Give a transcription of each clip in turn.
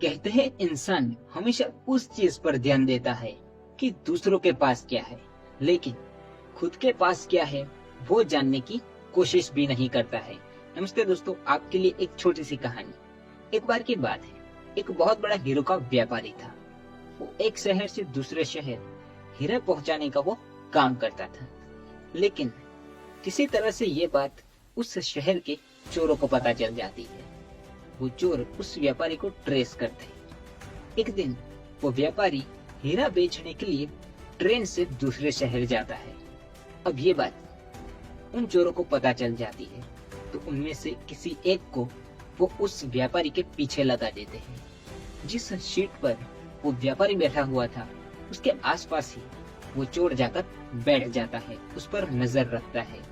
कहते हैं इंसान हमेशा उस चीज पर ध्यान देता है कि दूसरों के पास क्या है, लेकिन खुद के पास क्या है वो जानने की कोशिश भी नहीं करता है। नमस्ते दोस्तों, आपके लिए एक छोटी सी कहानी। एक बार की बात है, एक बहुत बड़ा हीरो का व्यापारी था। वो एक शहर से दूसरे शहर हीरा पहुंचाने का वो काम करता था, लेकिन किसी तरह से ये बात उस शहर के चोरों को पता चल जाती है। वो चोर उस व्यापारी को ट्रेस करते हैं। एक दिन वो व्यापारी हीरा बेचने के लिए ट्रेन से दूसरे शहर जाता है। अब ये बात उन चोरों को पता चल जाती है, तो उनमें से किसी एक को वो उस व्यापारी के पीछे लगा देते हैं। जिस सीट पर वो व्यापारी बैठा हुआ था उसके आसपास ही वो चोर जाकर बैठ जाता है, उस पर नजर रखता है।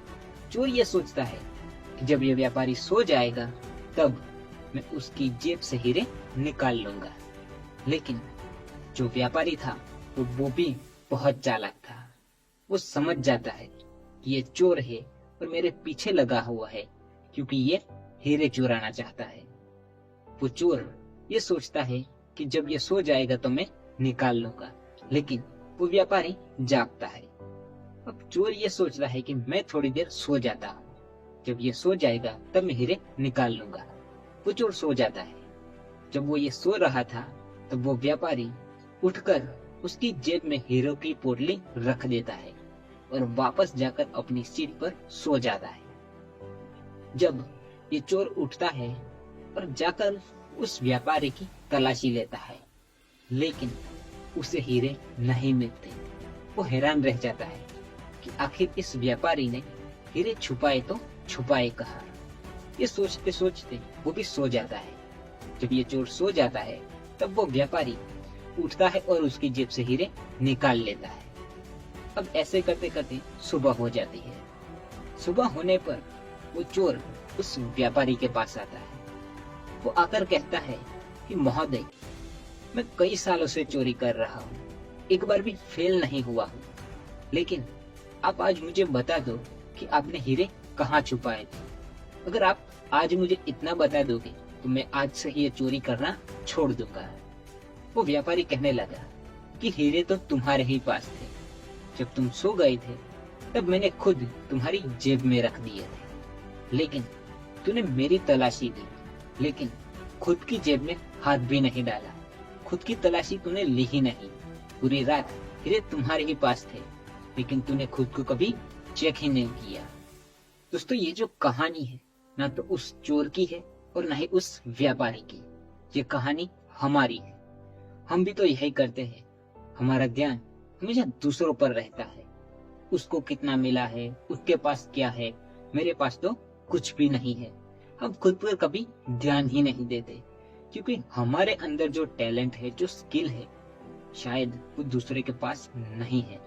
चोर ये सोचता है कि जब ये व्यापारी सो जाएगा तब मैं उसकी जेब से हीरे निकाल लूंगा। लेकिन जो व्यापारी था वो भी बहुत चालाक था। वो समझ जाता है कि ये चोर है और मेरे पीछे लगा हुआ है क्योंकि ये हीरे चुराना चाहता है। वो चोर ये सोचता है कि जब ये सो जाएगा तो मैं निकाल लूंगा, लेकिन वो व्यापारी जागता है। अब चोर ये सोचता है कि मैं थोड़ी देर सो जाता हूँ, जब ये सो जाएगा तब मैं हीरे निकाल लूंगा। वो चोर सो जाता है। जब वो ये सो रहा था तब वो व्यापारी उठकर उसकी जेब में हीरो की पोटली रख देता है और वापस जाकर अपनी सीट पर सो जाता है। जब ये चोर उठता है और जाकर उस व्यापारी की तलाशी लेता है, लेकिन उसे हीरे नहीं मिलते। वो हैरान रह जाता है कि आखिर इस व्यापारी ने हीरे छुपाए तो छुपाए कहाँ। ये सोचते सोचते वो भी सो जाता है। जब ये चोर सो जाता है तब वो व्यापारी उठता है और उसकी जेब से हीरे निकाल लेता है। अब ऐसे करते करते सुबह हो जाती है। सुबह होने पर वो चोर उस व्यापारी के पास आता है। वो आकर कहता है कि महोदय, मैं कई सालों से चोरी कर रहा हूँ, एक बार भी फेल नहीं हुआ हूँ, लेकिन आप आज मुझे बता दो कि आपने हीरे कहाँ छुपाए थे। अगर आप आज मुझे इतना बता दोगे तो मैं आज से ये चोरी करना छोड़ दूंगा। वो व्यापारी कहने लगा कि हीरे तो तुम्हारे ही पास थे। जब तुम सो गए थे तब मैंने खुद तुम्हारी जेब में रख दिए थे, लेकिन तूने मेरी तलाशी ली, लेकिन खुद की जेब में हाथ भी नहीं डाला। खुद की तलाशी तूने ली ही नहीं। पूरी रात हीरे तुम्हारे ही पास थे, लेकिन तूने खुद को कभी चेक ही नहीं किया। दोस्तों, ये जो कहानी है ना तो उस चोर की है और ना ही उस व्यापारी की। ये कहानी हमारी है। हम भी तो यही करते हैं। हमारा ध्यान हमेशा दूसरों पर रहता है। उसको कितना मिला है, उसके पास क्या है, मेरे पास तो कुछ भी नहीं है। हम खुद पर कभी ध्यान ही नहीं देते, क्योंकि हमारे अंदर जो टैलेंट है, जो स्किल है, शायद वो दूसरे के पास नहीं है।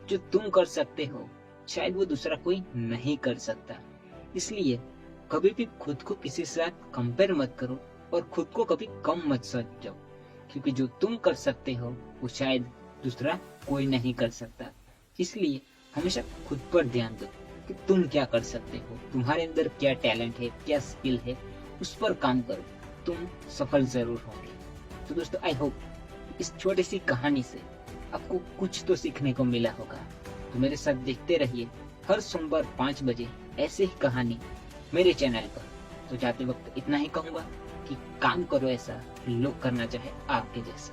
जो तुम कर सकते हो शायद वो दूसरा कोई नहीं कर सकता। इसलिए कभी भी खुद को किसी से साथ कंपेयर मत करो और खुद को कभी कम मत समझो, क्योंकि जो तुम कर सकते हो वो शायद दूसरा कोई नहीं कर सकता। इसलिए हमेशा खुद पर ध्यान दो कि तुम क्या कर सकते हो, तुम्हारे अंदर क्या टैलेंट है, क्या स्किल है, उस पर काम करो, तुम सफल जरूर होंगे। तो दोस्तों, आई होप इस छोटी सी कहानी से आपको कुछ तो सीखने को मिला होगा। तो मेरे साथ देखते रहिए हर सोमवार 5 बजे ऐसे ही कहानी मेरे चैनल पर। तो जाते वक्त इतना ही कहूंगा कि काम करो ऐसा लोग करना चाहे आपके जैसा।